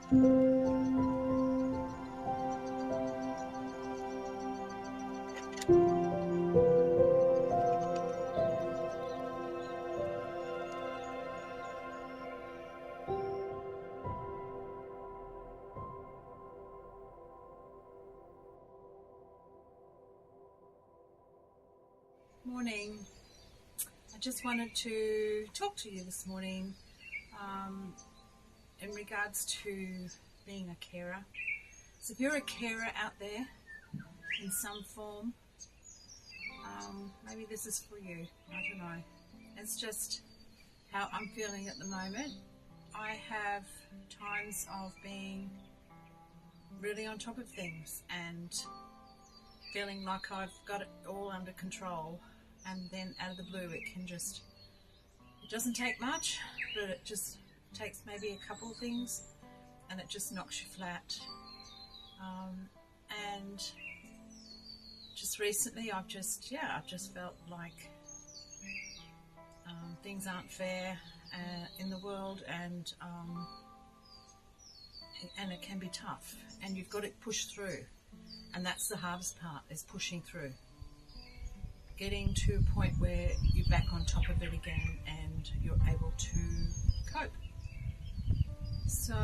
Morning. I just wanted to talk to you this morning in regards to being a carer. So if you're a carer out there in some form, maybe this is for you. I don't know. It's just how I'm feeling at the moment. I have times of being really on top of things and feeling like I've got it all under control, and then out of the blue it doesn't take much, but it just takes maybe a couple of things and it just knocks you flat. And just recently I've just felt like things aren't fair in the world, and it can be tough, and you've got to push through, and that's the hardest part, is pushing through, getting to a point where you're back on top of it again and you're able to cope. So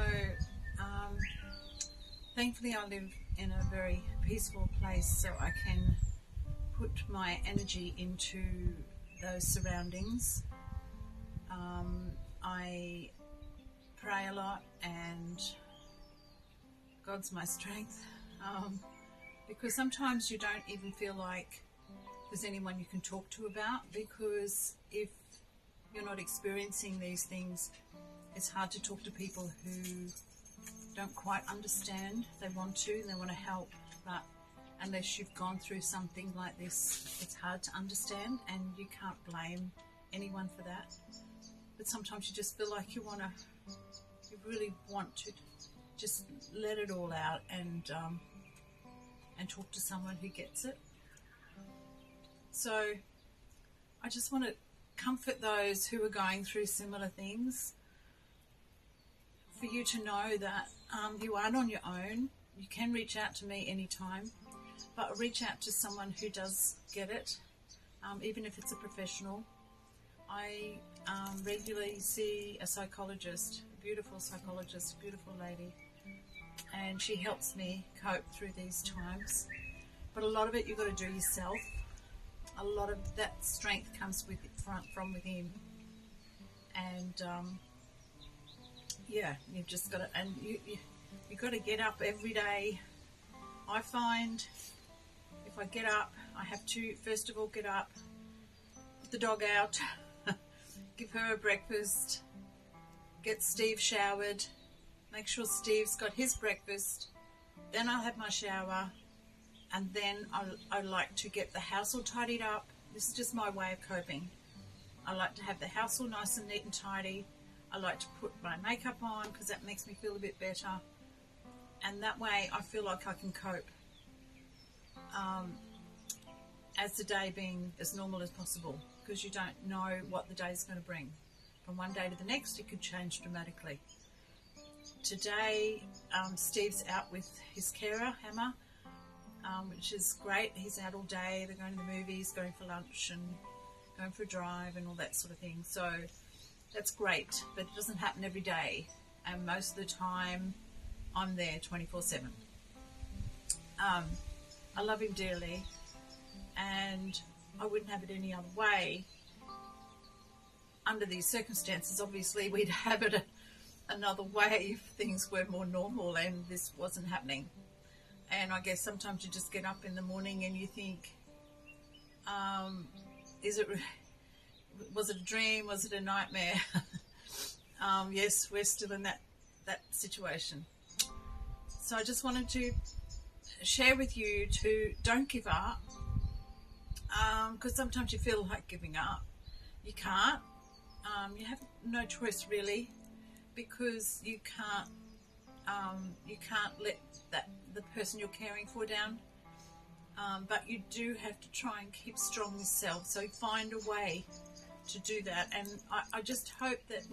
thankfully I live in a very peaceful place, so I can put my energy into those surroundings. I pray a lot, and God's my strength, because sometimes you don't even feel like there's anyone you can talk to about, because if you're not experiencing these things, it's hard to talk to people who don't quite understand. They want to, and they want to help, but unless you've gone through something like this, it's hard to understand, and you can't blame anyone for that. But sometimes you just feel like you really want to just let it all out and talk to someone who gets it. So I just want to comfort those who are going through similar things, for you to know that you aren't on your own. You can reach out to me anytime, but reach out to someone who does get it, even if it's a professional. I regularly see a psychologist, a beautiful psychologist, beautiful lady, and she helps me cope through these times. But a lot of it you've got to do yourself. A lot of that strength comes from within, and you've just got to, and you've got to get up every day. I find if I get up, I have to first of all get up, put the dog out, give her a breakfast, get Steve showered, make sure Steve's got his breakfast, then I'll have my shower, and then I like to get the house all tidied up. This is just my way of coping. I like to have the house all nice and neat and tidy. I like to put my makeup on because that makes me feel a bit better, and that way I feel like I can cope, as the day being as normal as possible, because you don't know what the day is going to bring. From one day to the next it could change dramatically. Today Steve's out with his carer, Hammer, which is great. He's out all day. They're going to the movies, going for lunch and going for a drive and all that sort of thing. So that's great, but it doesn't happen every day, and most of the time I'm there 24/7. I love him dearly, and I wouldn't have it any other way. Under these circumstances, obviously we'd have it another way if things were more normal and this wasn't happening. And I guess sometimes you just get up in the morning and you think, was it a dream? Was it a nightmare? Yes, we're still in that situation. So I just wanted to share with you to don't give up, because sometimes you feel like giving up. You can't. You have no choice really, because you can't let the person you're caring for down. But you do have to try and keep strong yourself. So find a way to do that. And I just hope that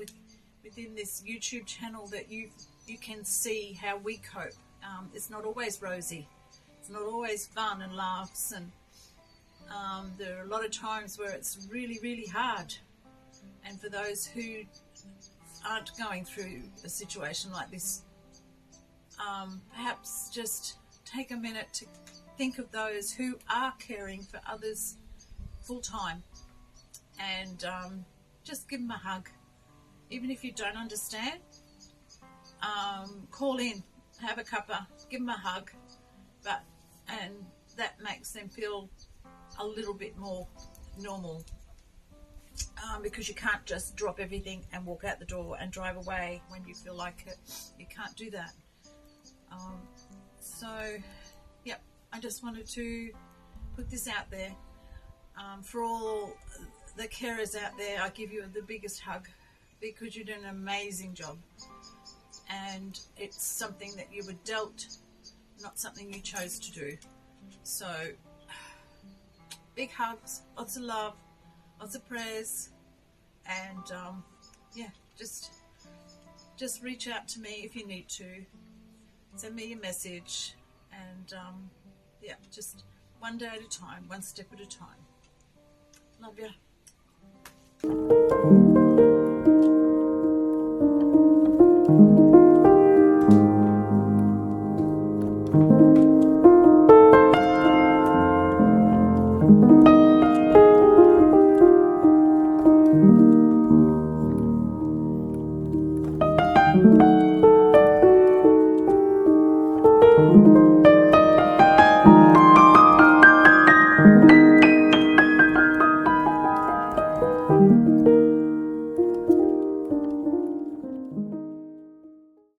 within this YouTube channel that you've you can see how we cope. It's not always rosy. It's not always fun and laughs, and there are a lot of times where it's really, really hard. And for those who aren't going through a situation like this, perhaps just take a minute to think of those who are caring for others full time, and just give them a hug. Even if you don't understand, call in, have a cuppa, give them a hug, and that makes them feel a little bit more normal, because you can't just drop everything and walk out the door and drive away when you feel like it. You can't do that. So, yep, I just wanted to put this out there. For all the carers out there, I give you the biggest hug, because you do an amazing job, and it's something that you were dealt, not something you chose to do. So big hugs, lots of love, lots of prayers, and just reach out to me if you need to. Send me a message, and just one day at a time, one step at a time. Love ya.